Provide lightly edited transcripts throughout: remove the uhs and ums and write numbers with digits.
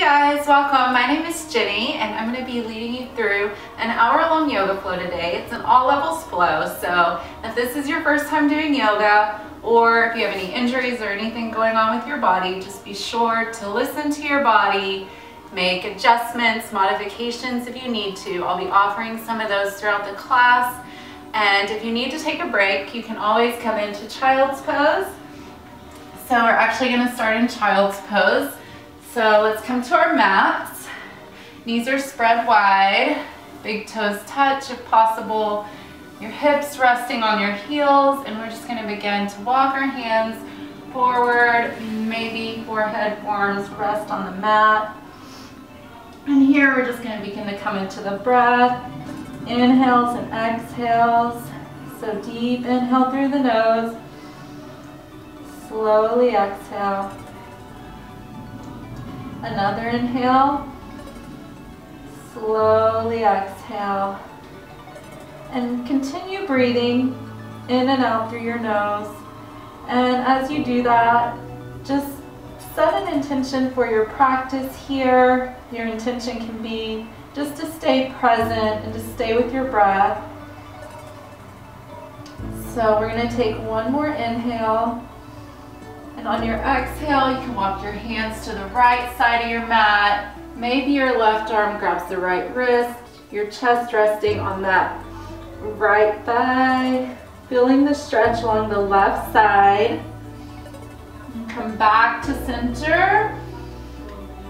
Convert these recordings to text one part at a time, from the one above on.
guys, welcome. My name is Jenny and I'm going to be leading you through an hour-long yoga flow today. It's an all levels flow, so if this is your first time doing yoga or if you have any injuries or anything going on with your body, just be sure to listen to your body, make adjustments, modifications if you need to. I'll be offering some of those throughout the class, and if you need to take a break, you can always come into child's pose. So we're actually going to start in child's pose. So let's come to our mats. Knees are spread wide, big toes touch if possible, your hips resting on your heels, and we're just going to begin to walk our hands forward, maybe forehead, forearms rest on the mat. And here we're just going to begin to come into the breath, inhales and exhales. So deep inhale through the nose, slowly exhale. Another inhale, slowly exhale, and continue breathing in and out through your nose. And as you do that, just set an intention for your practice here. Your intention can be just to stay present and to stay with your breath. So we're going to take one more inhale. And on your exhale, you can walk your hands to the right side of your mat. Maybe your left arm grabs the right wrist, your chest resting on that right thigh, feeling the stretch along the left side. And come back to center.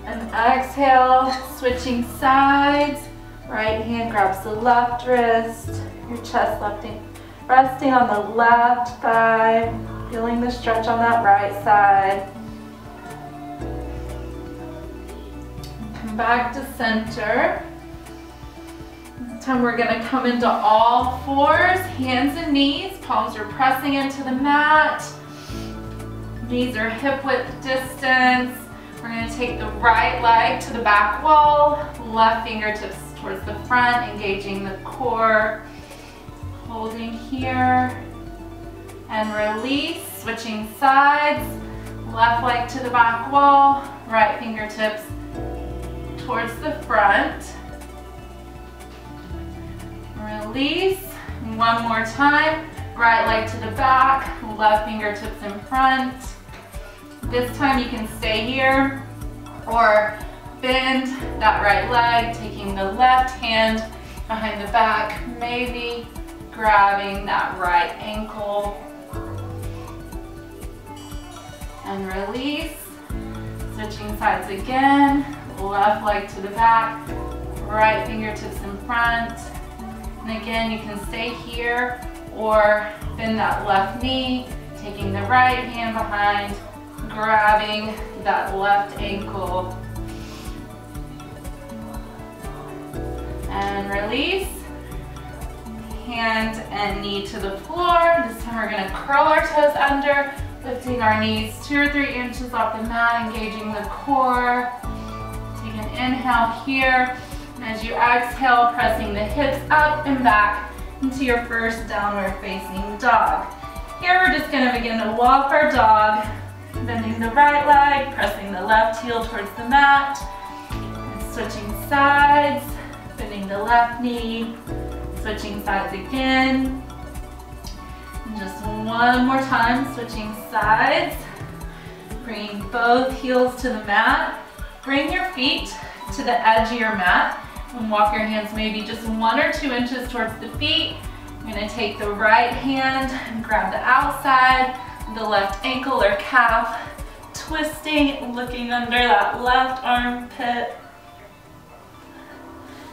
And exhale, switching sides. Right hand grabs the left wrist, your chest resting on the left thigh. Feeling the stretch on that right side. Come back to center. This time we're going to come into all fours, hands and knees. Palms are pressing into the mat. Knees are hip width distance. We're going to take the right leg to the back wall, left fingertips towards the front, engaging the core. Holding here. And release, switching sides, left leg to the back wall, right fingertips towards the front. Release, one more time, right leg to the back, left fingertips in front. This time you can stay here or bend that right leg, taking the left hand behind the back, maybe grabbing that right ankle. And release, switching sides again, left leg to the back, right fingertips in front. And again, you can stay here or bend that left knee, taking the right hand behind, grabbing that left ankle. And release, hand and knee to the floor. This time we're gonna curl our toes under, lifting our knees 2 or 3 inches off the mat, engaging the core. Take an inhale here. And as you exhale, pressing the hips up and back into your first downward facing dog. Here we're just going to begin to walk our dog, bending the right leg, pressing the left heel towards the mat, and switching sides, bending the left knee, switching sides again. Just one more time, switching sides. Bringing both heels to the mat. Bring your feet to the edge of your mat and walk your hands maybe just 1 or 2 inches towards the feet. I'm going to take the right hand and grab the outside, the left ankle or calf, twisting, looking under that left armpit.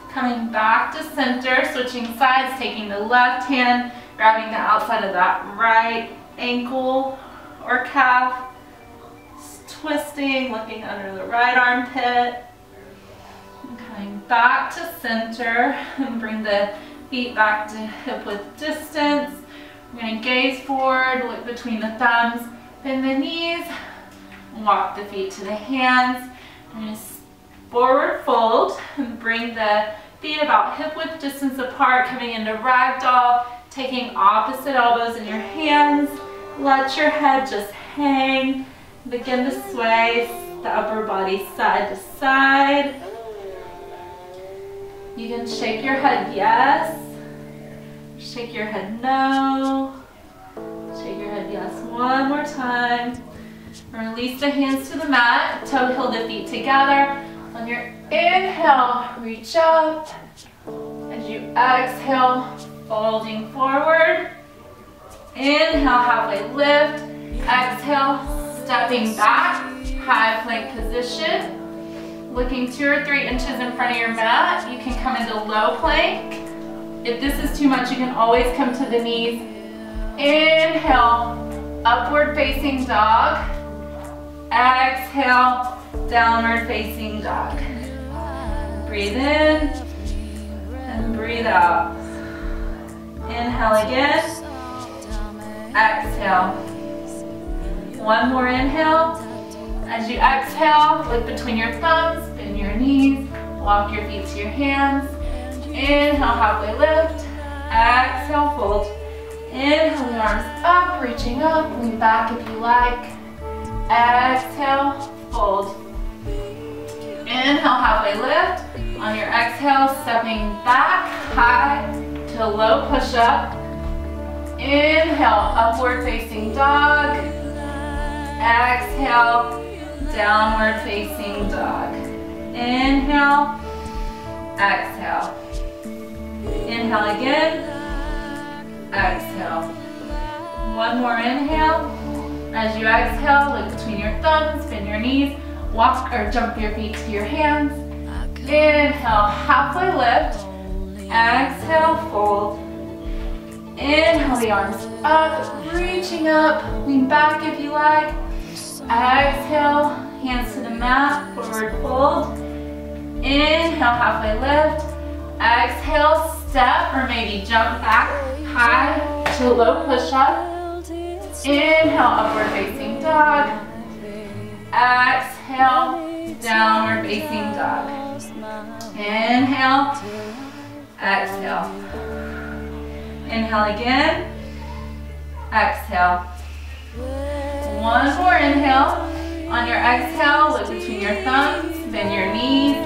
Coming back to center, switching sides, taking the left hand, grabbing the outside of that right ankle or calf, twisting, looking under the right armpit. And coming back to center and bring the feet back to hip width distance. We're going to gaze forward, look between the thumbs, bend the knees, walk the feet to the hands. I'm going to forward fold and bring the feet about hip width distance apart, coming into ragdoll, taking opposite elbows in your hands. Let your head just hang. Begin to sway, the upper body side to side. You can shake your head yes, shake your head no, shake your head yes. One more time. Release the hands to the mat, toe heel the feet together. On your inhale, reach up. As you exhale, folding forward. Inhale, halfway lift. Exhale, stepping back, high plank position. Looking 2 or 3 inches in front of your mat. You can come into low plank. If this is too much, you can always come to the knees. Inhale, upward facing dog. Exhale, downward facing dog. Breathe in and breathe out. Inhale again. Exhale. One more inhale. As you exhale, look between your thumbs, bend your knees, walk your feet to your hands. Inhale, halfway lift. Exhale, fold. Inhale, the arms up, reaching up, lean back if you like. Exhale, fold. Inhale, halfway lift. On your exhale, stepping back, high to low push-up. Inhale, upward facing dog. Exhale, downward facing dog. Inhale, exhale. Inhale again, exhale. One more inhale. As you exhale, look between your thumbs, bend your knees, walk or jump your feet to your hands. Inhale, halfway lift. Exhale, fold. Inhale, the arms up, reaching up, lean back if you like. Exhale, hands to the mat, forward fold. Inhale, halfway lift. Exhale, step or maybe jump back high to low push-up. Inhale, upward facing dog. Exhale, downward facing dog. Inhale, exhale. Inhale again, exhale. One more inhale. On your exhale, look between your thumbs, bend your knees,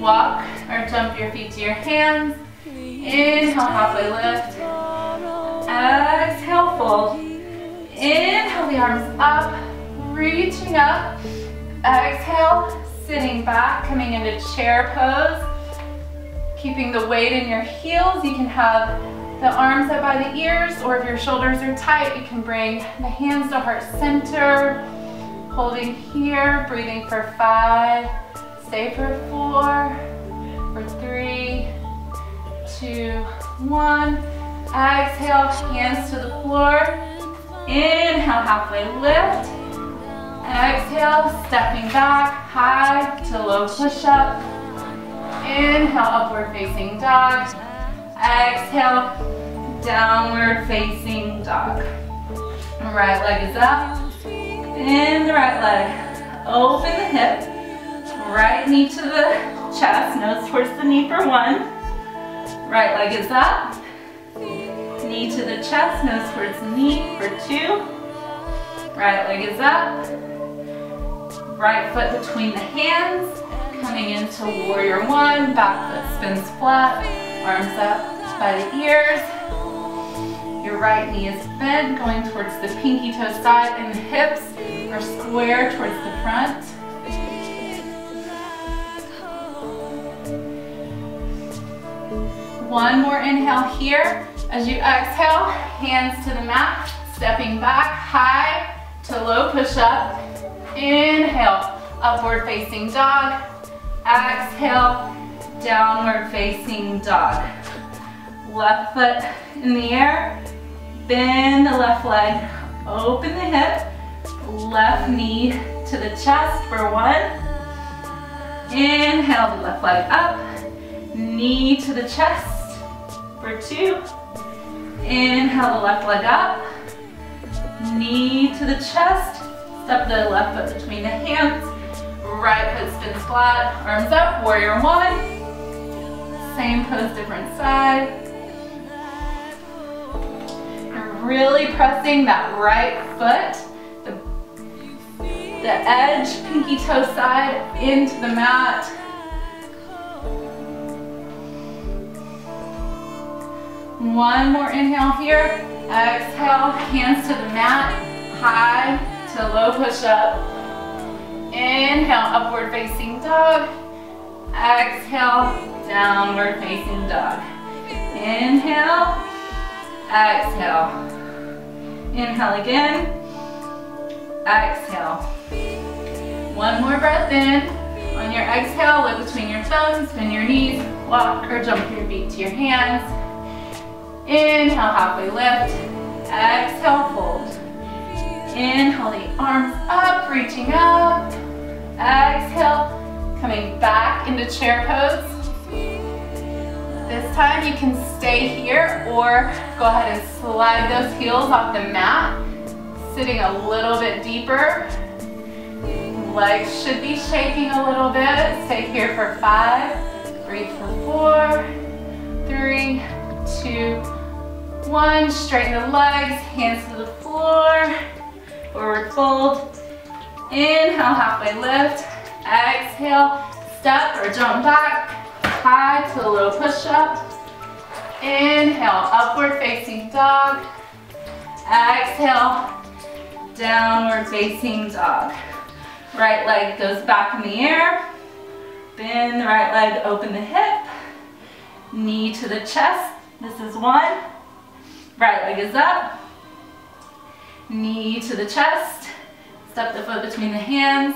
walk or jump your feet to your hands. Inhale, halfway lift. Exhale, fold. Inhale, the arms up, reaching up. Exhale, sitting back, coming into chair pose. Keeping the weight in your heels. You can have the arms up by the ears, or if your shoulders are tight, you can bring the hands to heart center. Holding here, breathing for 5, stay for 4, for 3, 2, 1. Exhale, hands to the floor. Inhale, halfway lift. Exhale, stepping back, high to low push-up. Inhale, upward facing dog. Exhale, downward facing dog. Right leg is up. In the right leg. Open the hip. Right knee to the chest, nose towards the knee for 1. Right leg is up. Knee to the chest, nose towards the knee for 2. Right leg is up. Right foot between the hands. Coming into warrior 1. Back foot spins flat. Arms up by the ears. Your right knee is bent, going towards the pinky toe side, and the hips are square towards the front. One more inhale here. As you exhale, hands to the mat, stepping back high to low push-up. Inhale, upward facing dog. Exhale, downward facing dog. Left foot in the air. Bend the left leg. Open the hip. Left knee to the chest for 1. Inhale, the left leg up. Knee to the chest for 2. Inhale, the left leg up. Knee to the chest. Step the left foot between the hands. Right foot spins flat. Arms up, warrior 1. Same pose, different side. You're really pressing that right foot. the edge, pinky toe side into the mat. One more inhale here. Exhale, hands to the mat, high to low push-up. Inhale, upward facing dog. Exhale, downward facing dog. Inhale, exhale. Inhale again, exhale. One more breath in. On your exhale, look between your thumbs, bend your knees, walk or jump your feet to your hands. Inhale, halfway lift. Exhale, fold. Inhale, the arms up, reaching up. Exhale, coming back into chair pose. This time you can stay here or go ahead and slide those heels off the mat, sitting a little bit deeper. Legs should be shaking a little bit. Stay here for 5, breathe for 4, 3, 2, 1. Straighten the legs, hands to the floor, forward fold. Inhale, halfway lift. Exhale, step or jump back, high to low push-up. Inhale, upward facing dog. Exhale, downward facing dog. Right leg goes back in the air. Bend the right leg, open the hip. Knee to the chest. This is 1. Right leg is up. Knee to the chest. Step the foot between the hands.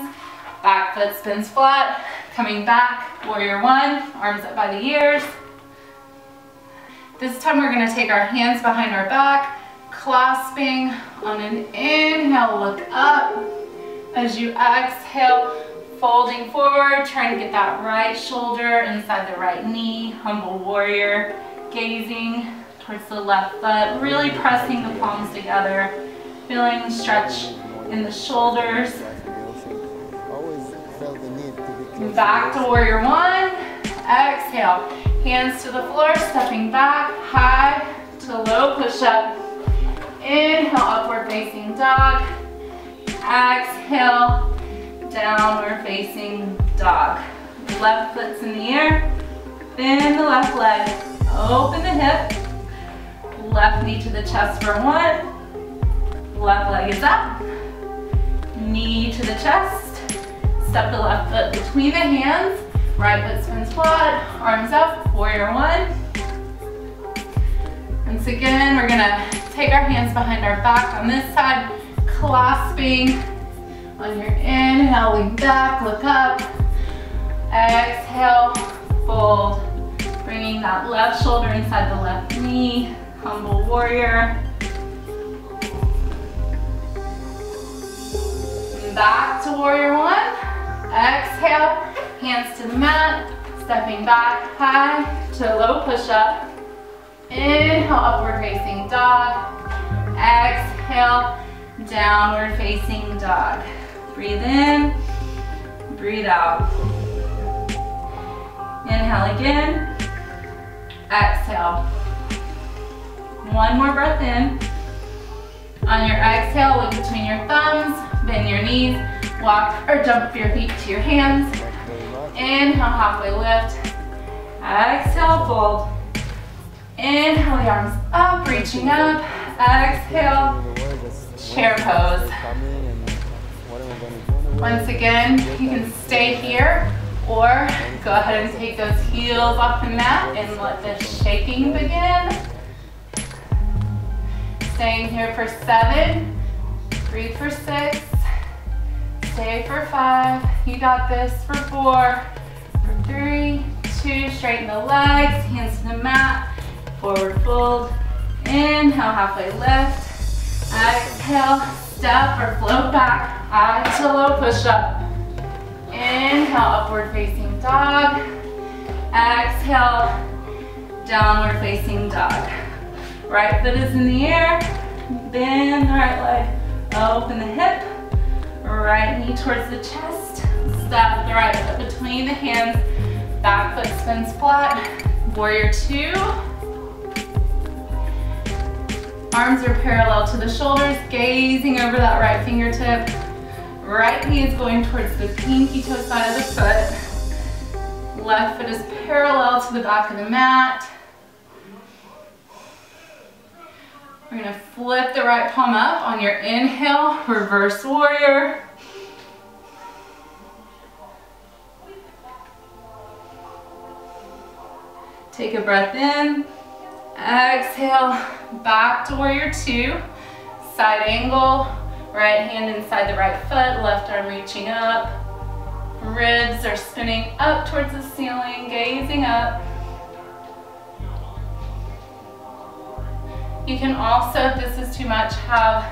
Back foot spins flat. Coming back, warrior 1. Arms up by the ears. This time we're going to take our hands behind our back, clasping on an inhale, look up. As you exhale, folding forward, trying to get that right shoulder inside the right knee, humble warrior, gazing towards the left foot, really pressing the palms together, feeling the stretch in the shoulders. Back to warrior 1, exhale, hands to the floor, stepping back, high to low push-up. Inhale, upward facing dog. Exhale, downward facing dog. Left foot's in the air. Bend the left leg. Open the hip. Left knee to the chest for 1. Left leg is up. Knee to the chest. Step the left foot between the hands. Right foot spins flat. Arms up. Warrior 1. Once again, we're gonna take our hands behind our back on this side. Clasping on your inhale, lean back, look up. Exhale, fold. Bringing that left shoulder inside the left knee, humble warrior. Back to warrior 1. Exhale, hands to the mat, stepping back, high to low push-up. Inhale, upward facing dog. Exhale, downward facing dog. Breathe in, breathe out. Inhale again, exhale. One more breath in. On your exhale, look between your thumbs, bend your knees, walk or jump your feet to your hands. Inhale, halfway lift. Exhale, fold. Inhale, the arms up, reaching up. Exhale, chair pose. Once again, you can stay here or go ahead and take those heels off the mat and let the shaking begin. Staying here for 7, breathe for 6, stay for 5, you got this for 4, for 3, 2, straighten the legs, hands to the mat, forward fold, inhale, halfway lift, exhale, step or float back, high to low push-up. Inhale, upward facing dog. Exhale, downward facing dog. Right foot is in the air. Bend the right leg. Open the hip. Right knee towards the chest. Step the right foot between the hands. Back foot spins flat. Warrior 2. Arms are parallel to the shoulders, gazing over that right fingertip. Right knee is going towards the pinky toe side of the foot. Left foot is parallel to the back of the mat. We're gonna flip the right palm up on your inhale, reverse warrior. Take a breath in, exhale, back to warrior two, side angle, right hand inside the right foot, left arm reaching up, ribs are spinning up towards the ceiling, gazing up. You can also, if this is too much, have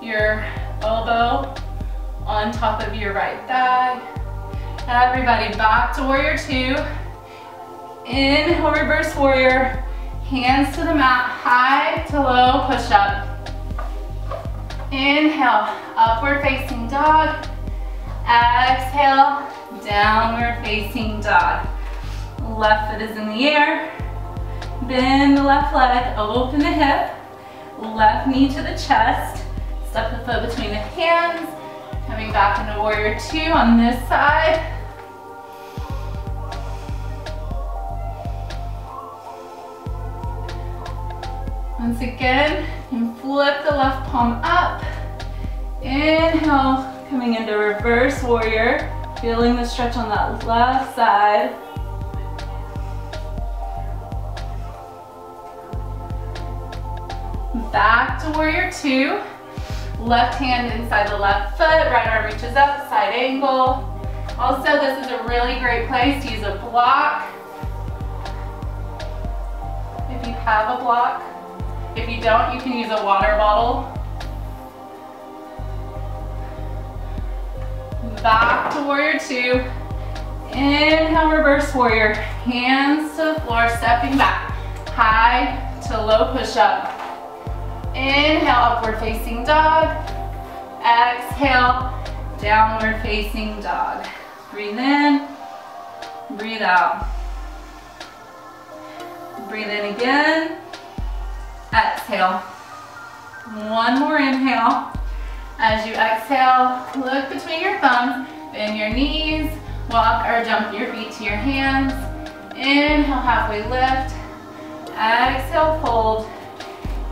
your elbow on top of your right thigh. Everybody back to warrior two. Inhale, reverse warrior. Hands to the mat, high to low push up. Inhale, upward facing dog. Exhale, downward facing dog. Left foot is in the air. Bend the left leg, open the hip. Left knee to the chest. Step the foot between the hands. Coming back into warrior two on this side. Once again, you flip the left palm up. Inhale, coming into reverse warrior. Feeling the stretch on that left side. Back to warrior two. Left hand inside the left foot, right arm reaches up, side angle. Also, this is a really great place to use a block. If you have a block. If you don't, you can use a water bottle. Back to warrior two. Inhale, reverse warrior. Hands to the floor, stepping back. High to low push up. Inhale, upward facing dog. Exhale, downward facing dog. Breathe in, breathe out. Breathe in again. Exhale. One more inhale. As you exhale, look between your thumbs, bend your knees, walk or jump your feet to your hands. Inhale, halfway lift. Exhale, fold.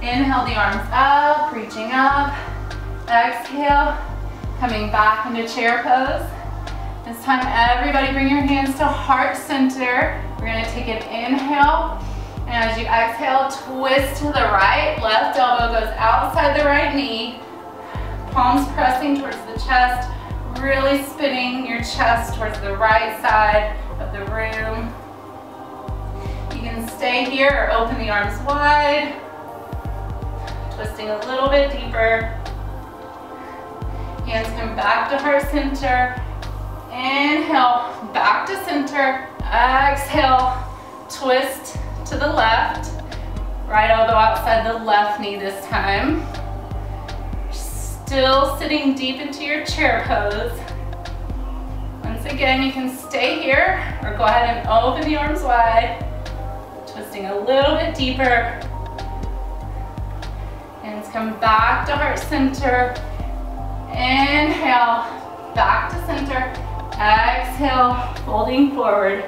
Inhale the arms up, reaching up. Exhale, coming back into chair pose. This time, everybody bring your hands to heart center. We're gonna take an inhale. And as you exhale, twist to the right. Left elbow goes outside the right knee. Palms pressing towards the chest. Really spinning your chest towards the right side of the room. You can stay here or open the arms wide. Twisting a little bit deeper. Hands come back to heart center. Inhale, back to center. Exhale, twist to the left. Right elbow outside the left knee this time. Still sitting deep into your chair pose. Once again, you can stay here or go ahead and open the arms wide. Twisting a little bit deeper. Hands come back to heart center. Inhale, back to center. Exhale, folding forward.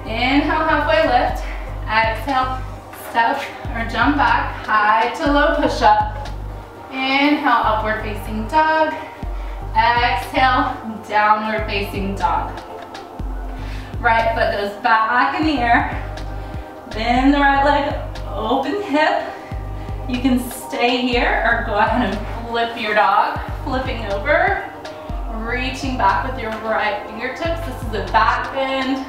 Inhale, halfway lift. Exhale, step or jump back, high to low push up. Inhale, upward facing dog. Exhale, downward facing dog. Right foot goes back in the air. Bend the right leg, open hip. You can stay here or go ahead and flip your dog, flipping over. Reaching back with your right fingertips. This is a back bend.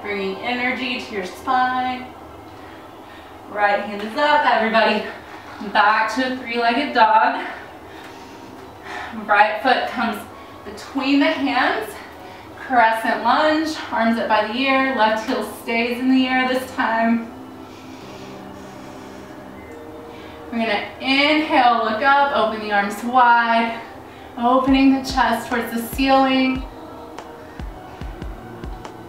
Bringing energy to your spine. Right hand is up, everybody. Back to a three-legged dog. Right foot comes between the hands. Crescent lunge, arms up by the ear. Left heel stays in the air this time. We're gonna inhale, look up, open the arms wide. Opening the chest towards the ceiling.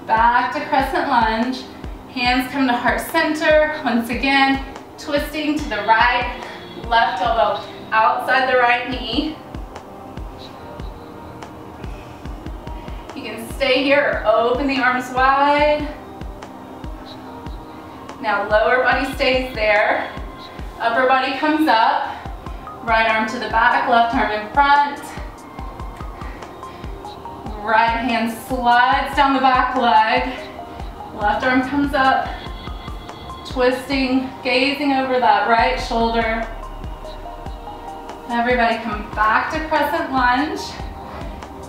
Back to crescent lunge. Hands come to heart center. Once again, twisting to the right. Left elbow outside the right knee. stay here, open the arms wide. Now lower body stays there. Upper body comes up. Right arm to the back, left arm in front. Right hand slides down the back leg. Left arm comes up. Twisting, gazing over that right shoulder. Everybody come back to crescent lunge.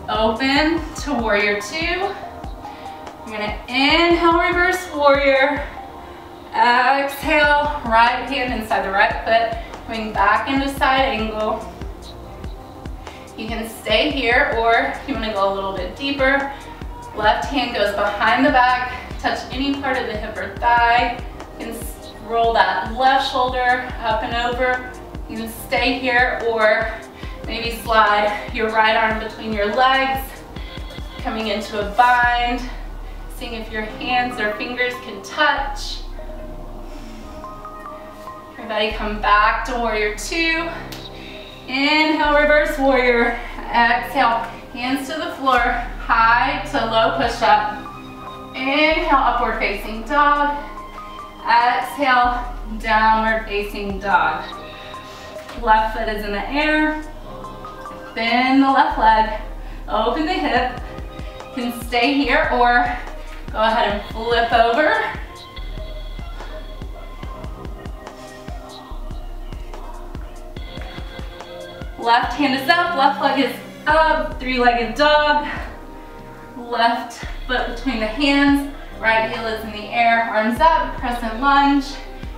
Open to warrior two. You're gonna inhale, reverse warrior. Exhale, right hand inside the right foot. Coming back into side angle. You can stay here, or if you want to go a little bit deeper, left hand goes behind the back, touch any part of the hip or thigh. You can roll that left shoulder up and over. You can stay here, or maybe slide your right arm between your legs, coming into a bind, seeing if your hands or fingers can touch. Everybody come back to warrior two. Inhale, reverse warrior. Exhale, hands to the floor, high to low push-up. Inhale, upward facing dog. Exhale, downward facing dog. Left foot is in the air. Bend the left leg, open the hip. You can stay here or go ahead and flip over. Left hand is up, left leg is up, three-legged dog. Left foot between the hands, right heel is in the air, arms up, crescent lunge.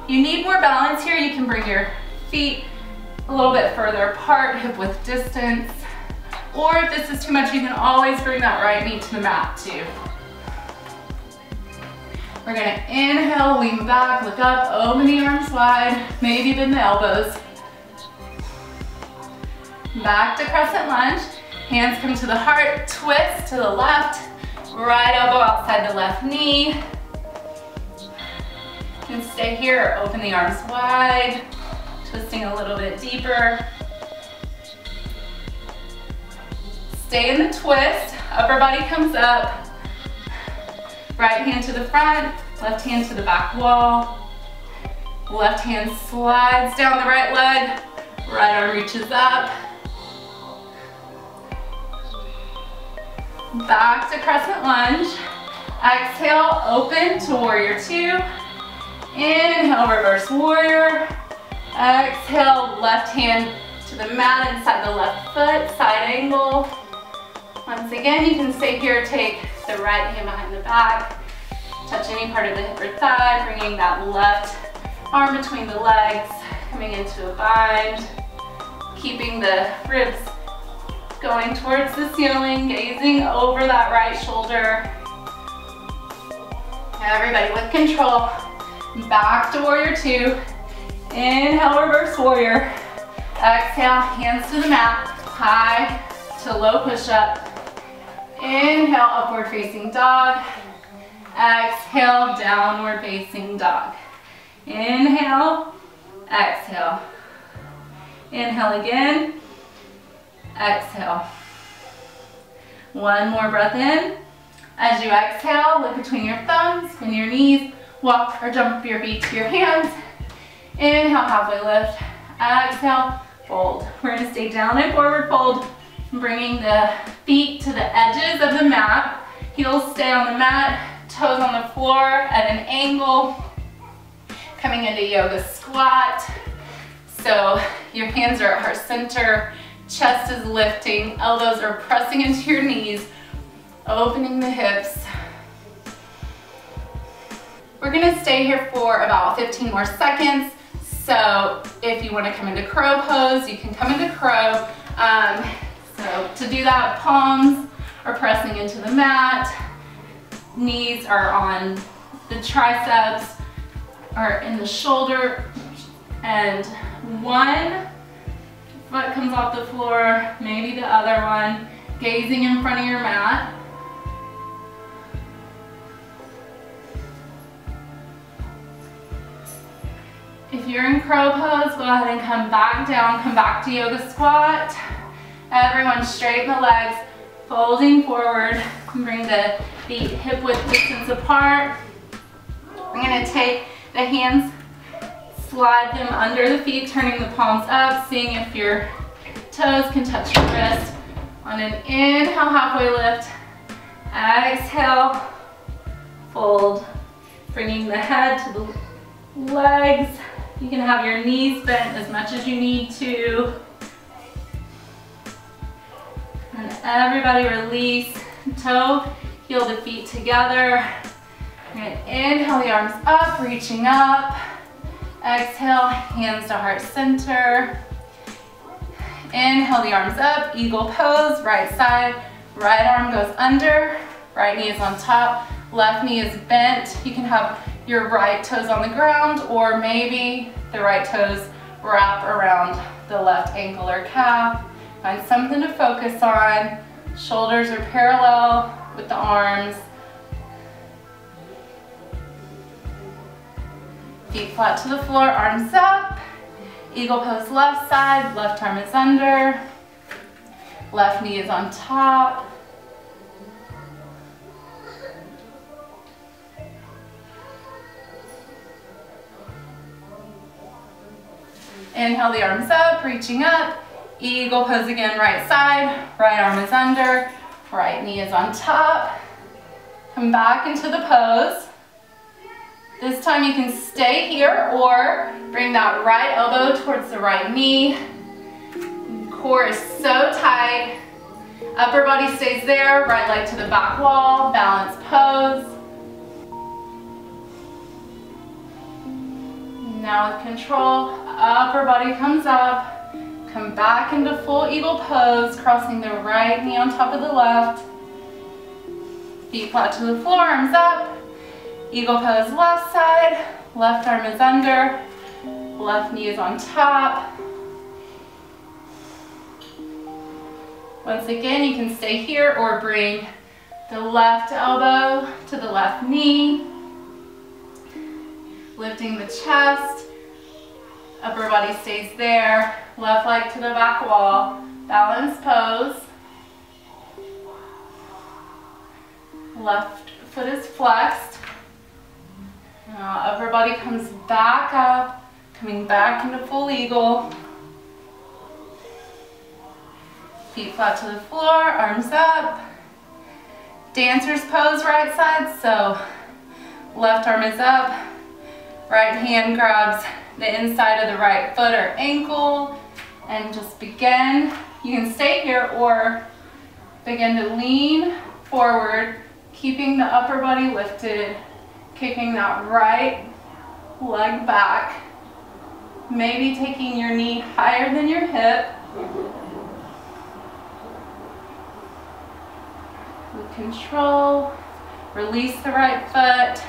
You need more balance here. You can bring your feet a little bit further apart, hip width distance. Or if this is too much, you can always bring that right knee to the mat too. We're gonna inhale, lean back, look up, open the arms wide, maybe bend the elbows. Back to crescent lunge. Hands come to the heart, twist to the left, right elbow outside the left knee. You can stay here, open the arms wide, twisting a little bit deeper. Stay in the twist, upper body comes up. Right hand to the front, left hand to the back wall. Left hand slides down the right leg, right arm reaches up. Back to crescent lunge. Exhale, open to warrior two. Inhale, reverse warrior. Exhale, left hand to the mat inside the left foot, side angle. Once again, you can stay here, take the right hand behind the back, touch any part of the hip or thigh, bringing that left arm between the legs, coming into a bind, keeping the ribs going towards the ceiling, gazing over that right shoulder. Everybody with control. Back to warrior two. Inhale, reverse warrior. Exhale, hands to the mat, high to low push-up. Inhale, upward facing dog. Exhale, downward facing dog. Inhale, exhale. Inhale again. Exhale. One more breath in. As you exhale, look between your thumbs, bend your knees, walk or jump your feet to your hands. Inhale, halfway lift. Exhale, fold. We're going to stay down and forward fold, bringing the feet to the edges of the mat. Heels stay on the mat, toes on the floor at an angle. Coming into yoga squat. So your hands are at heart center. Chest is lifting, elbows are pressing into your knees, opening the hips. We're gonna stay here for about 15 more seconds. So if you wanna come into crow pose, you can come into crow. So to do that, palms are pressing into the mat, knees are on the triceps, or in the shoulder, and one foot comes off the floor, maybe the other one, gazing in front of your mat. If you're in crow pose, go ahead and come back down, come back to yoga squat. Everyone straighten the legs, folding forward, Bring the feet hip width distance apart. We're gonna take the hands, slide them under the feet, turning the palms up, seeing if your toes can touch your wrist. On an inhale, halfway lift. Exhale, fold. Bringing the head to the legs. You can have your knees bent as much as you need to. And everybody release. Toe, heel the feet together. You're gonna inhale the arms up, reaching up. Exhale, hands to heart center. Inhale the arms up, eagle pose, right side. Right arm goes under, right knee is on top, left knee is bent. You can have your right toes on the ground, or maybe the right toes wrap around the left ankle or calf. Find something to focus on. Shoulders are parallel with the arms. Feet flat to the floor, arms up. Eagle pose left side, left arm is under. Left knee is on top. Inhale the arms up, reaching up. Eagle pose again, right side. Right arm is under. Right knee is on top. Come back into the pose. This time you can stay here or bring that right elbow towards the right knee. Core is so tight. Upper body stays there, right leg to the back wall, balance pose. Now with control, upper body comes up. Come back into full eagle pose, crossing the right knee on top of the left. Feet flat to the floor, arms up. Eagle pose left side, left arm is under, left knee is on top. Once again, you can stay here or bring the left elbow to the left knee. Lifting the chest, upper body stays there, left leg to the back wall, balance pose. Left foot is flexed. Now upper body comes back up, coming back into full eagle. Feet flat to the floor, arms up. Dancer's pose right side, so left arm is up. Right hand grabs the inside of the right foot or ankle and just begin. You can stay here or begin to lean forward, keeping the upper body lifted. Kicking that right leg back, maybe taking your knee higher than your hip. With control, release the right foot.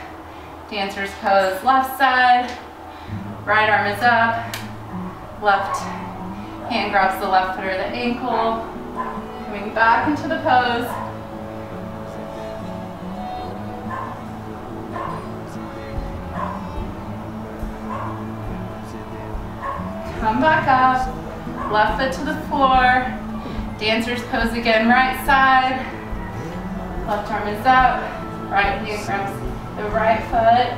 Dancer's pose, left side. Right arm is up. Left hand grabs the left foot or the ankle. Coming back into the pose. Come back up, left foot to the floor, dancer's pose again, right side, left arm is up, right hand grabs the right foot,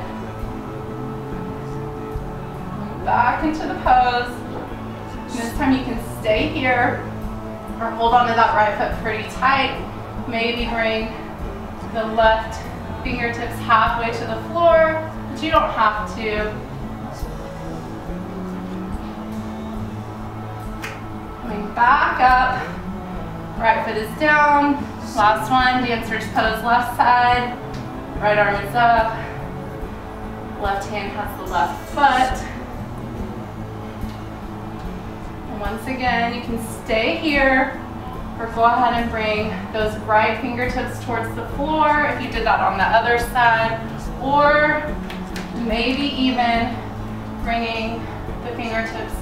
back into the pose. And this time you can stay here or hold on to that right foot pretty tight, maybe bring the left fingertips halfway to the floor, but you don't have to. Coming back up, right foot is down, last one, dancer's pose left side, right arm is up, left hand has the left foot. And once again, you can stay here or go ahead and bring those right fingertips towards the floor if you did that on the other side, or maybe even bringing the fingertips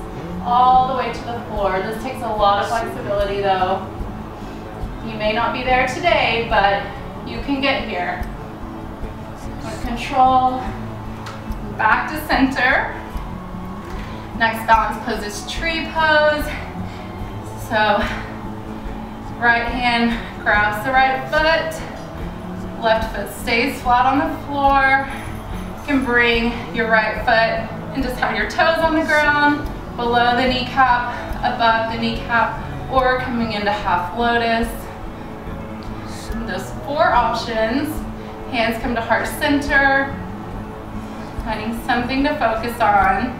all the way to the floor. This takes a lot of flexibility though. You may not be there today, but you can get here. With control, back to center. Next balance pose is tree pose. So right hand grabs the right foot, Left foot stays flat on the floor. You can bring your right foot and just have your toes on the ground, below the kneecap, above the kneecap, or coming into half lotus. Those 4 options. Hands come to heart center, finding something to focus on.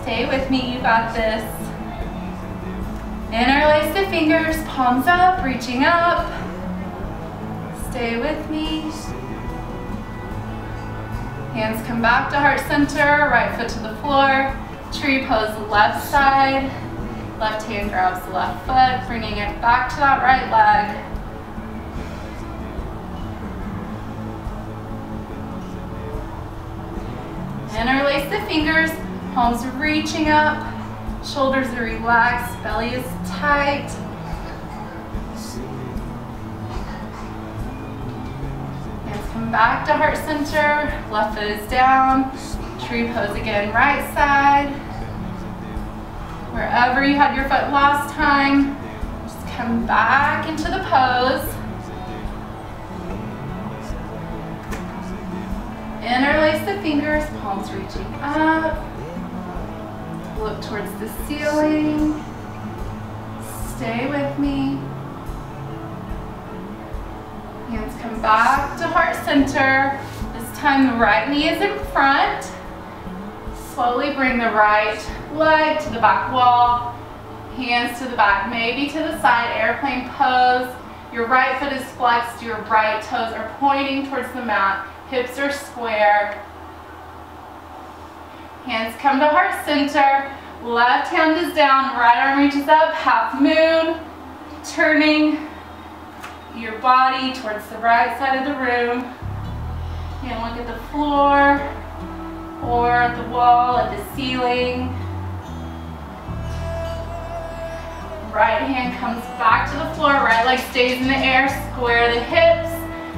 Stay with me, you got this. Interlace the fingers, palms up, reaching up. Stay with me. Hands come back to heart center, right foot to the floor. Tree pose left side. Left hand grabs the left foot, bringing it back to that right leg. Interlace the fingers, palms reaching up, shoulders are relaxed, belly is tight. Hands come back to heart center, left foot is down. Tree pose again, right side. Wherever you had your foot last time, just come back into the pose. Interlace the fingers, palms reaching up. Look towards the ceiling. Stay with me. Hands come back to heart center. This time the right knee is in front. Slowly bring the right leg to the back wall. Hands to the back, maybe to the side, airplane pose. Your right foot is flexed, your right toes are pointing towards the mat. Hips are square. Hands come to heart center. Left hand is down, right arm reaches up, half moon. Turning your body towards the right side of the room. And look at the floor or the wall, at the ceiling. Right hand comes back to the floor, right leg stays in the air, square the hips.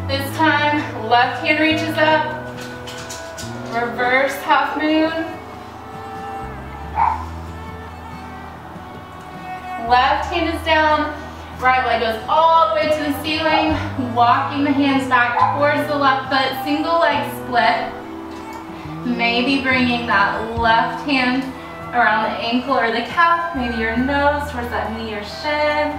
This time, left hand reaches up, reverse half moon. Left hand is down, right leg goes all the way to the ceiling, walking the hands back towards the left foot, single leg split. Maybe bringing that left hand around the ankle or the calf, maybe your nose towards that knee or shin.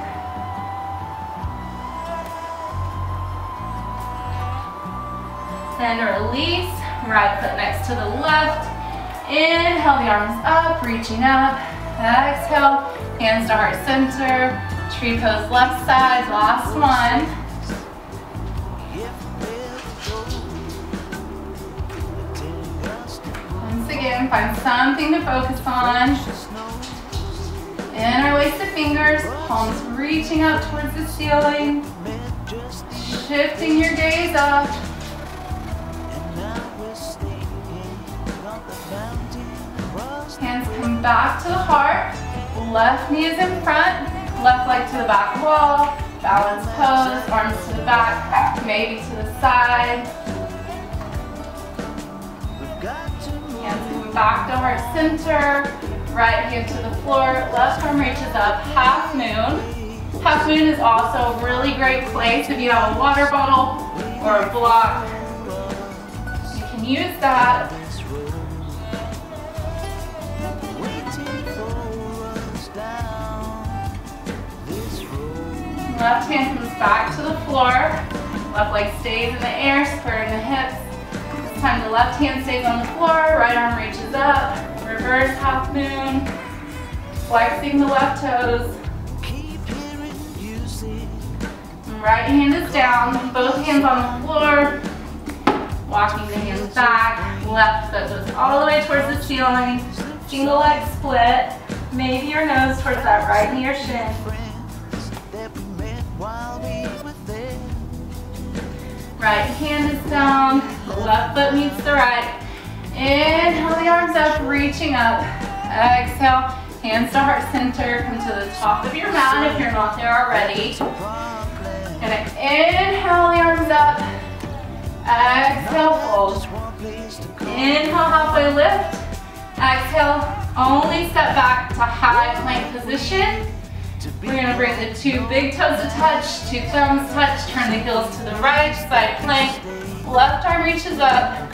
Then release, right foot next to the left. Inhale the arms up, reaching up. Exhale, hands to heart center. Tree pose left side, last one. Once again, find something to focus on. Interlace the fingers, palms reaching up towards the ceiling. Shifting your gaze up. Hands come back to the heart. Left knee is in front. Left leg to the back wall. Balance pose. Arms to the back. Maybe to the side. Hands come back to heart center. Right hand to the floor. Left arm reaches up. Half moon. Half moon is also a really great place if you have a water bottle or a block. You can use that. Left hand comes back to the floor. Left leg stays in the air, squaring the hips. This time the left hand stays on the floor, right arm reaches up. Reverse half moon. Flexing the left toes. Right hand is down, both hands on the floor. Walking the hands back. Left foot goes all the way towards the ceiling. Single leg split. Maybe your nose towards that right knee or shin. Right hand is down, the left foot meets the right. Inhale the arms up, reaching up. Exhale, hands to heart center, come to the top of your mat if you're not there already. Gonna inhale the arms up. Exhale, fold. Inhale, halfway lift. Exhale, only step back to high plank position. We're gonna bring the two big toes to touch, two thumbs touch, turn the heels to the right, side plank, left arm reaches up.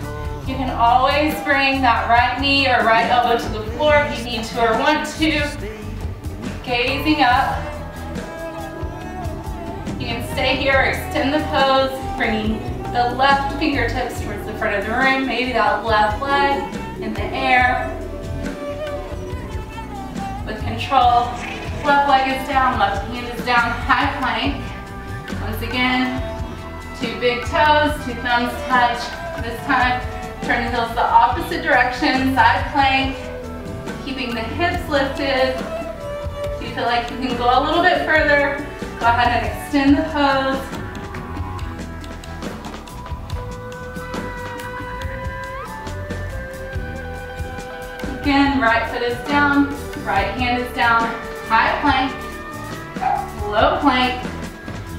You can always bring that right knee or right elbow to the floor if you need to or want to. Gazing up. You can stay here or extend the pose, bringing the left fingertips towards the front of the room, maybe that left leg in the air. With control, left leg is down, left hand is down, high plank. Once again, two big toes, two thumbs touch. This time, turn the heels the opposite direction, side plank, keeping the hips lifted. If you feel like you can go a little bit further, go ahead and extend the pose. Again, right foot is down, right hand is down, high plank, low plank.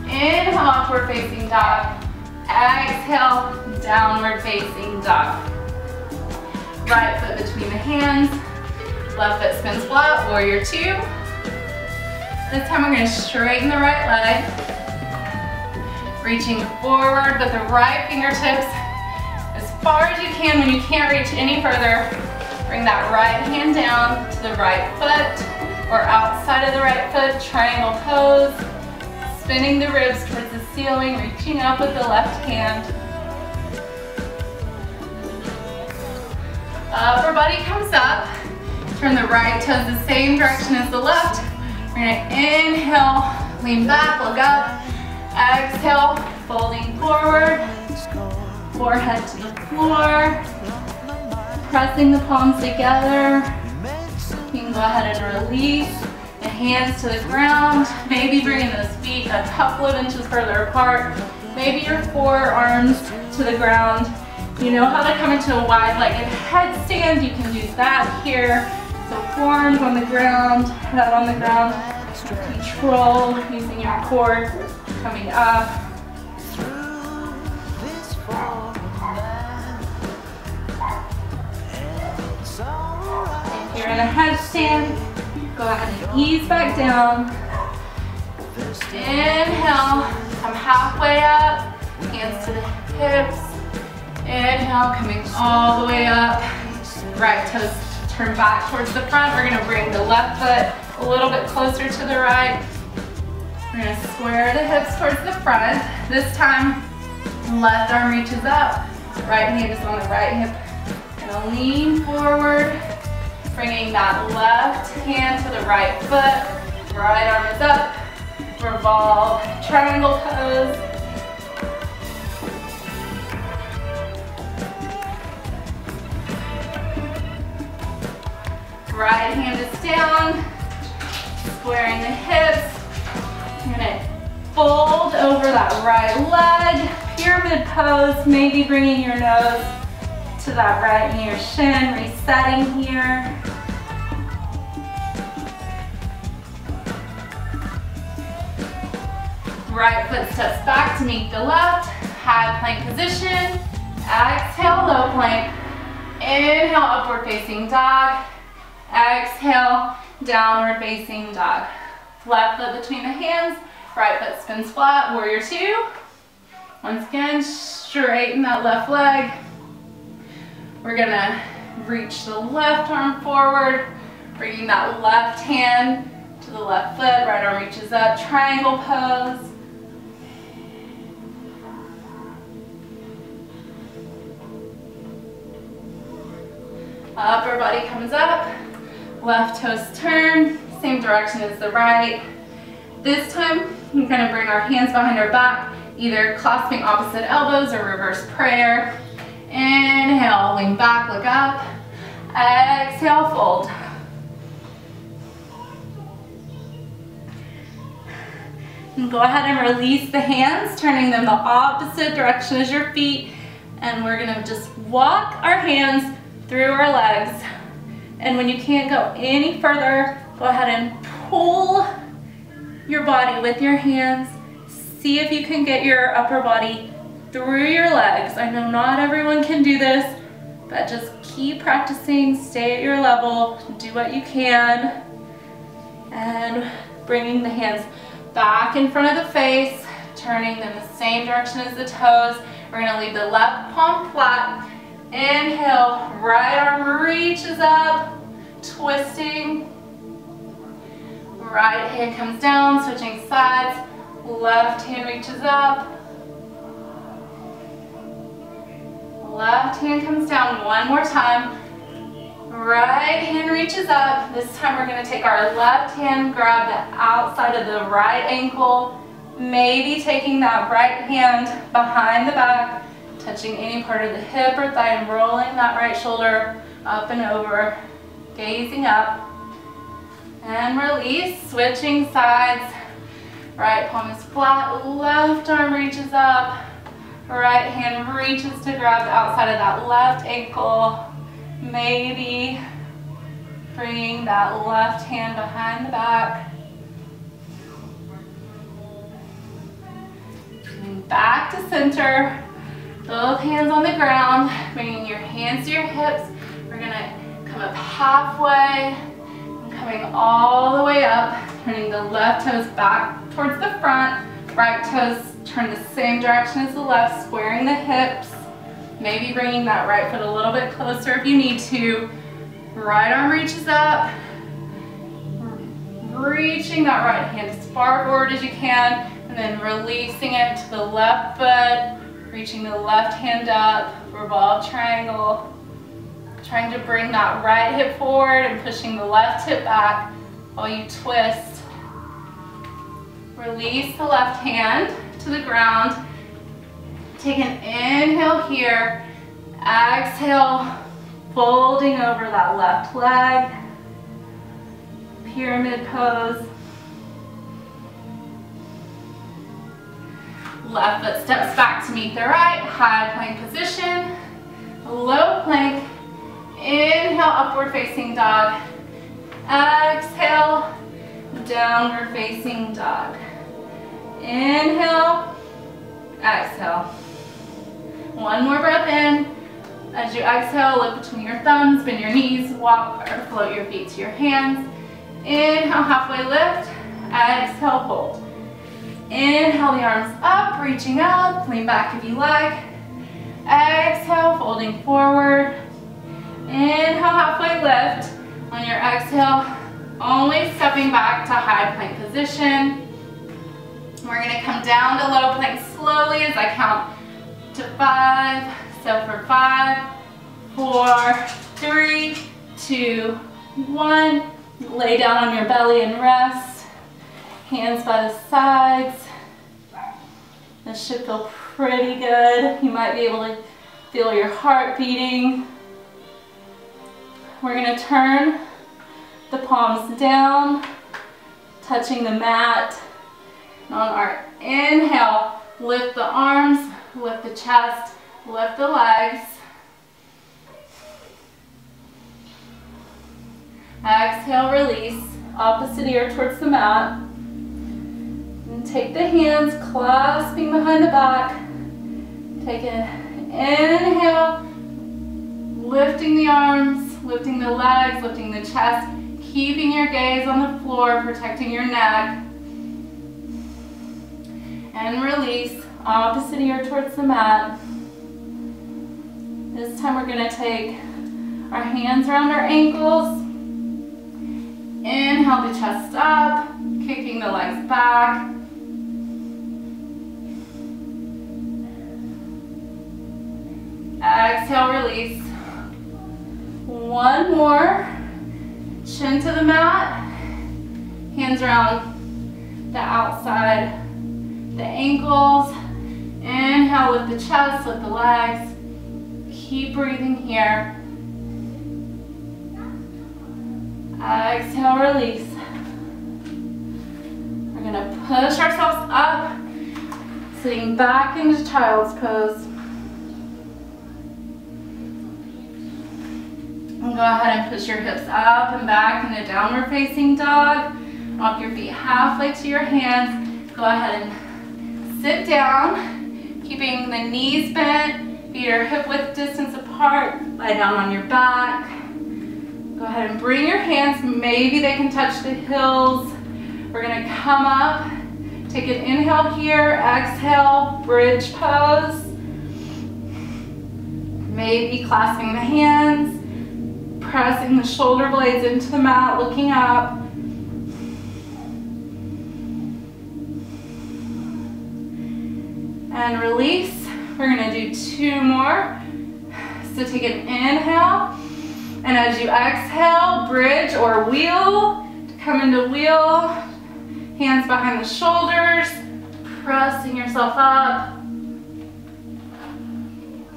Inhale, upward facing dog. Exhale, downward facing dog. Right foot between the hands, left foot spins flat, warrior two. This time we're going to straighten the right leg, reaching forward with the right fingertips as far as you can. When you can't reach any further, bring that right hand down to the right foot or outside of the right foot, triangle pose, spinning the ribs towards the ceiling, reaching up with the left hand. Upper body comes up, turn the right toes the same direction as the left. We're gonna inhale, lean back, look up. Exhale, folding forward, forehead to the floor, pressing the palms together. You can go ahead and release the hands to the ground, maybe bringing those feet a couple of inches further apart, maybe your forearms to the ground. You know how to come into a wide-legged headstand, you can use that here. So forearms on the ground, head on the ground, control, using your core, coming up. If you're in a headstand, go ahead and ease back down. Inhale, come halfway up, hands to the hips. Inhale, coming all the way up. Right toes turn back towards the front. We're gonna bring the left foot a little bit closer to the right. We're gonna square the hips towards the front. This time, left arm reaches up, right hand is on the right hip. Gonna lean forward, bringing that left hand to the right foot. Right arm is up, revolve, triangle pose. Right hand is down, squaring the hips. You're gonna fold over that right leg, pyramid pose, maybe bringing your nose to that right knee or shin, resetting here. Right foot steps back to meet the left, high plank position. Exhale, low plank. Inhale, upward facing dog. Exhale, downward facing dog. Left foot between the hands, right foot spins flat, warrior two. Once again, straighten that left leg. We're gonna reach the left arm forward, bringing that left hand to the left foot, right arm reaches up, triangle pose. Upper body comes up. Left toes turn, same direction as the right. This time, we're gonna bring our hands behind our back, either clasping opposite elbows or reverse prayer. Inhale, lean back, look up. Exhale, fold. And go ahead and release the hands, turning them the opposite direction as your feet. And we're gonna just walk our hands through our legs. And when you can't go any further, go ahead and pull your body with your hands. See if you can get your upper body through your legs. I know not everyone can do this, but just keep practicing, stay at your level, do what you can. And Bringing the hands back in front of the face, turning them the same direction as the toes. We're gonna leave the left palm flat. Inhale, right arm reaches up, twisting. Right hand comes down, switching sides. Left hand reaches up. Left hand comes down one more time. Right hand reaches up. This time we're going to take our left hand, grab the outside of the right ankle, maybe taking that right hand behind the back, touching any part of the hip or thigh and rolling that right shoulder up and over, gazing up. And release, switching sides. Right palm is flat, left arm reaches up. Right hand reaches to grab the outside of that left ankle. Maybe bringing that left hand behind the back. Coming back to center. Both hands on the ground. Bringing your hands to your hips. We're going to come up halfway. And coming all the way up. Turning the left toes back towards the front. Right toes turn the same direction as the left. Squaring the hips. Maybe bringing that right foot a little bit closer if you need to. Right arm reaches up. Reaching that right hand as far forward as you can. And then releasing it to the left foot. Reaching the left hand up. Revolve triangle. Trying to bring that right hip forward and pushing the left hip back while you twist. Release the left hand to the ground. Take an inhale here. Exhale, folding over that left leg. Pyramid pose. Left foot steps back to meet the right. High plank position. Low plank. Inhale, upward facing dog. Exhale, downward facing dog. Inhale, exhale. One more breath in. As you exhale, look between your thumbs, bend your knees, walk or float your feet to your hands. Inhale, halfway lift. Exhale, hold. Inhale, the arms up, reaching up. Lean back if you like. Exhale, folding forward. Inhale, halfway lift. On your exhale, only stepping back to high plank position. We're going to come down to low plank slowly as I count to 5. So for 5, 4, 3, 2, 1. Lay down on your belly and rest. Hands by the sides. This should feel pretty good. You might be able to feel your heart beating. We're going to turn the palms down, touching the mat. On our inhale, lift the arms, lift the chest, lift the legs. Exhale, release, opposite ear towards the mat. And take the hands, clasping behind the back. Take an inhale, lifting the arms, lifting the legs, lifting the chest, keeping your gaze on the floor, protecting your neck. And release, opposite ear towards the mat. This time we're going to take our hands around our ankles. Inhale the chest up, kicking the legs back. Exhale, release. One more. Chin to the mat. Hands around the outside, the ankles. Inhale, lift the chest, lift the legs. Keep breathing here. Exhale, release. We're going to push ourselves up, sitting back into child's pose. And go ahead and push your hips up and back into downward facing dog. Walk your feet halfway to your hands. Go ahead and sit down, keeping the knees bent, feet are hip width distance apart. Lie down on your back. Go ahead and bring your hands, maybe they can touch the heels We're gonna come up, take an inhale here, exhale, bridge pose. Maybe clasping the hands, pressing the shoulder blades into the mat, looking up. And release. We're gonna do 2 more. So take an inhale, and as you exhale, bridge or wheel, come into wheel, hands behind the shoulders, pressing yourself up.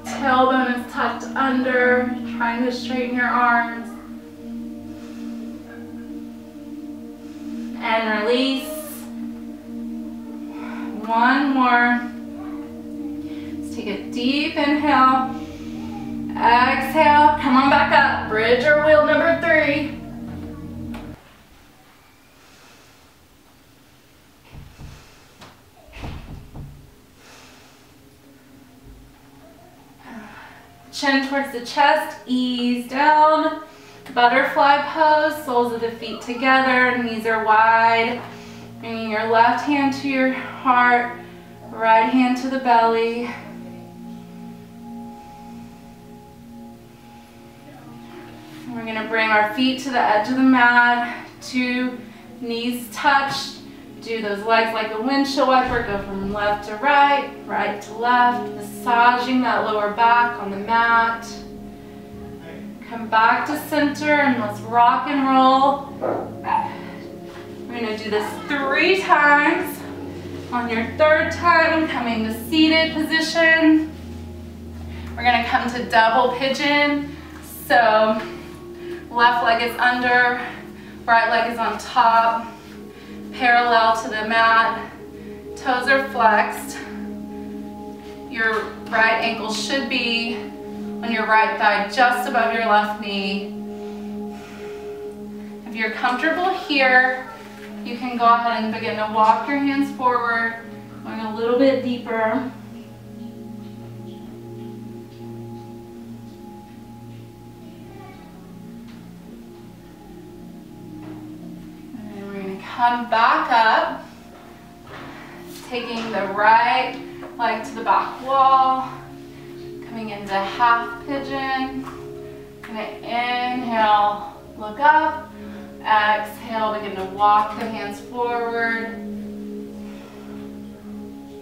Tailbone is tucked under, trying to straighten your arms. And release. 1 more. Let's take a deep inhale. Exhale, come on back up. Bridge or wheel number 3. Chin towards the chest, ease down. Butterfly pose, soles of the feet together, knees are wide. Bringing your left hand to your heart, right hand to the belly. We're gonna bring our feet to the edge of the mat, 2 knees touched. Do those legs like a windshield wiper, go from left to right, right to left, massaging that lower back on the mat. Come back to center and let's rock and roll. We're gonna do this 3 times. On your 3rd time, coming to seated position. We're gonna come to double pigeon. So left leg is under, right leg is on top, parallel to the mat, toes are flexed. Your right ankle should be on your right thigh, just above your left knee. If you're comfortable here, you can go ahead and begin to walk your hands forward, going a little bit deeper. Come back up, taking the right leg to the back wall, coming into half pigeon. Gonna inhale, look up, exhale, begin to walk the hands forward.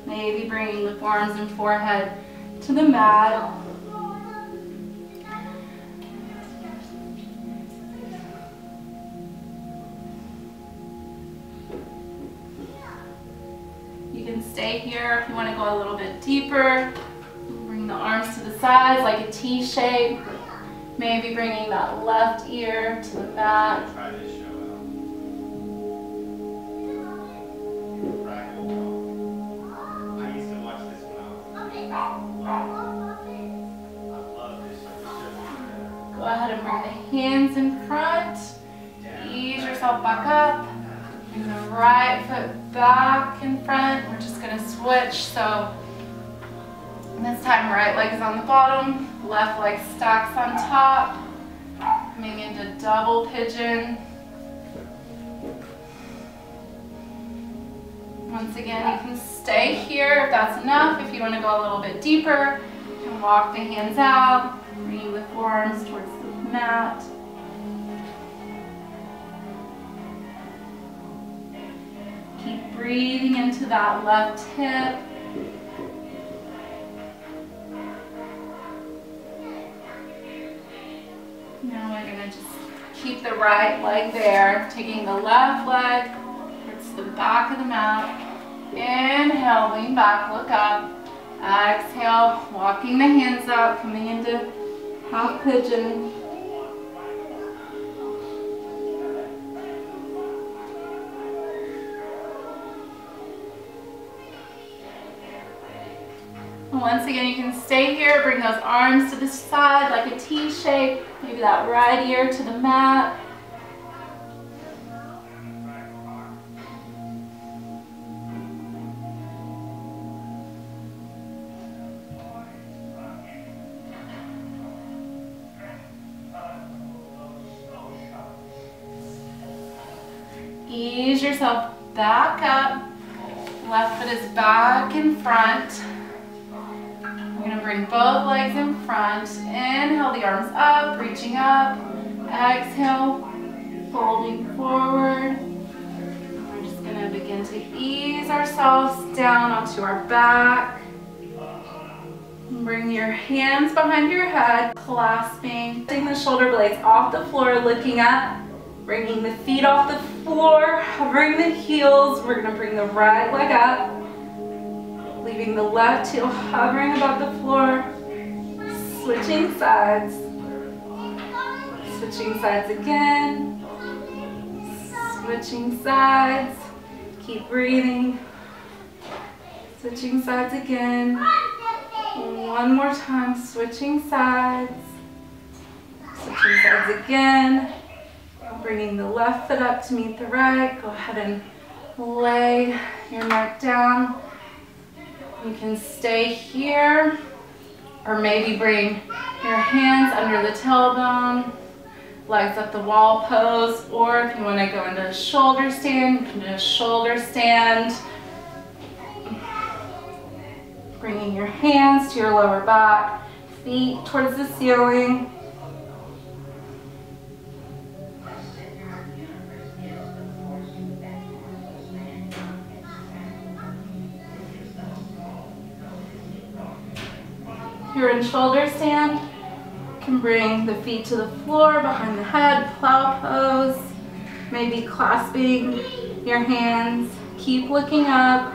Maybe bringing the forearms and forehead to the mat. Stay here if you want to go a little bit deeper. Bring the arms to the sides like a T shape. Maybe bringing that left ear to the mat. Go ahead and bring the hands in front. Ease yourself back up. Bring the right foot back in front. We're just gonna switch. So this time, right leg is on the bottom, left leg stacks on top. Coming into double pigeon. Once again, you can stay here if that's enough. If you want to go a little bit deeper, you can walk the hands out, bring the forearms towards the mat. Keep breathing into that left hip. Now we're going to just keep the right leg there, taking the left leg towards the back of the mat. Inhale, lean back, look up. Exhale, walking the hands out, coming into half pigeon. Once again, you can stay here, bring those arms to the side like a T shape, maybe that right ear to the mat. Ease yourself back up. Left foot is back in front. We're going to bring both legs in front. Inhale the arms up, reaching up. Exhale, folding forward. We're just going to begin to ease ourselves down onto our back. Bring your hands behind your head, clasping. Taking the shoulder blades off the floor, looking up. Bringing the feet off the floor, hovering the heels. We're going to bring the right leg up. Leaving the left heel hovering above the floor. Switching sides. Switching sides again. Switching sides. Keep breathing. Switching sides again. One more time, switching sides. Switching sides again. Bringing the left foot up to meet the right. Go ahead and lay your neck down. You can stay here, or maybe bring your hands under the tailbone, legs up the wall pose, or if you want to go into a shoulder stand, you can do a shoulder stand. Bringing your hands to your lower back, feet towards the ceiling. If you're in shoulder stand, you can bring the feet to the floor, behind the head, plow pose. Maybe clasping your hands. Keep looking up.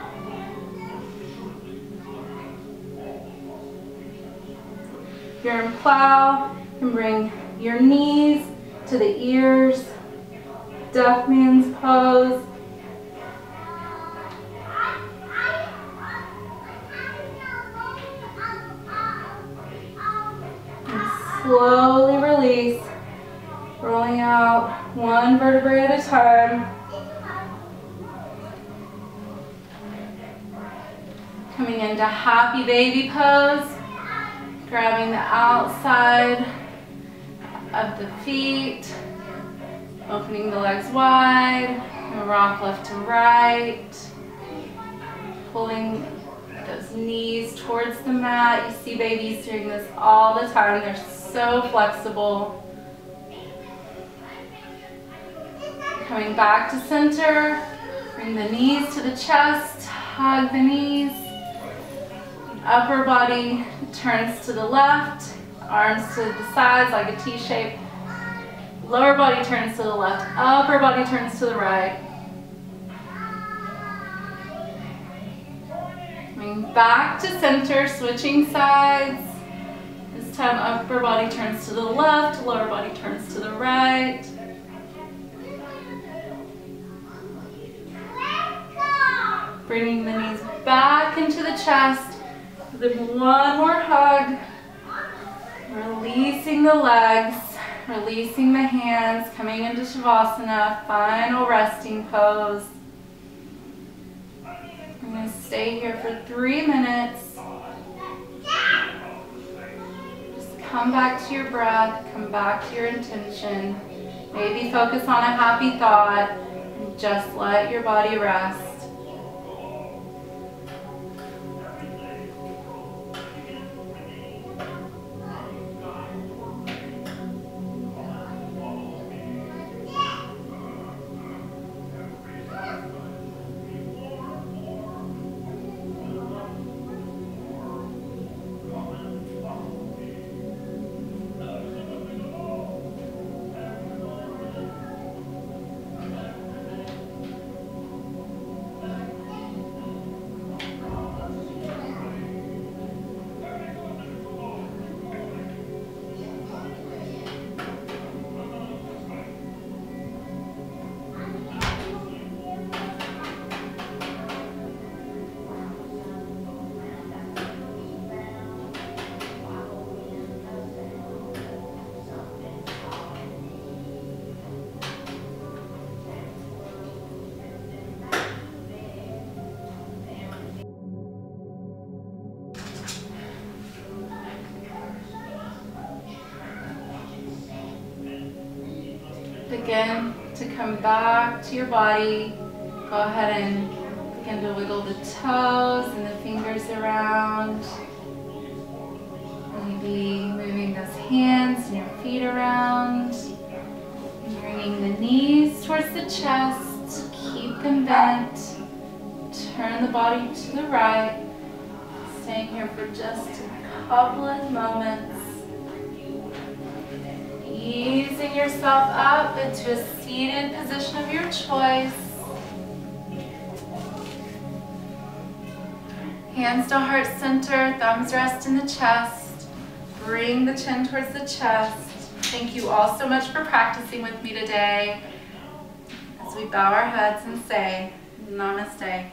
If you're in plow, you can bring your knees to the ears. Deaf man's pose. Slowly release, rolling out one vertebrae at a time. Coming into happy baby pose, grabbing the outside of the feet, opening the legs wide, and rock left to right, pulling those knees towards the mat. You see babies doing this all the time. They're so flexible. Coming back to center. Bring the knees to the chest. Hug the knees. Upper body turns to the left. Arms to the sides like a T shape. Lower body turns to the left. Upper body turns to the right. Back to center, switching sides. This time upper body turns to the left, lower body turns to the right. Bringing the knees back into the chest. Then one more hug. Releasing the legs, releasing the hands, coming into Shavasana, final resting pose. I'm going to stay here for 3 minutes. Just come back to your breath, come back to your intention. Maybe focus on a happy thought and just let your body rest. Again, to come back to your body, Go ahead and begin to wiggle the toes and the fingers around. Maybe moving those hands and your feet around. And bringing the knees towards the chest. Keep them bent. Turn the body to the right. Staying here for just a couple of moments. Easing yourself up into a seated position of your choice. Hands to heart center, thumbs rest in the chest. Bring the chin towards the chest. Thank you all so much for practicing with me today. As we bow our heads and say, Namaste.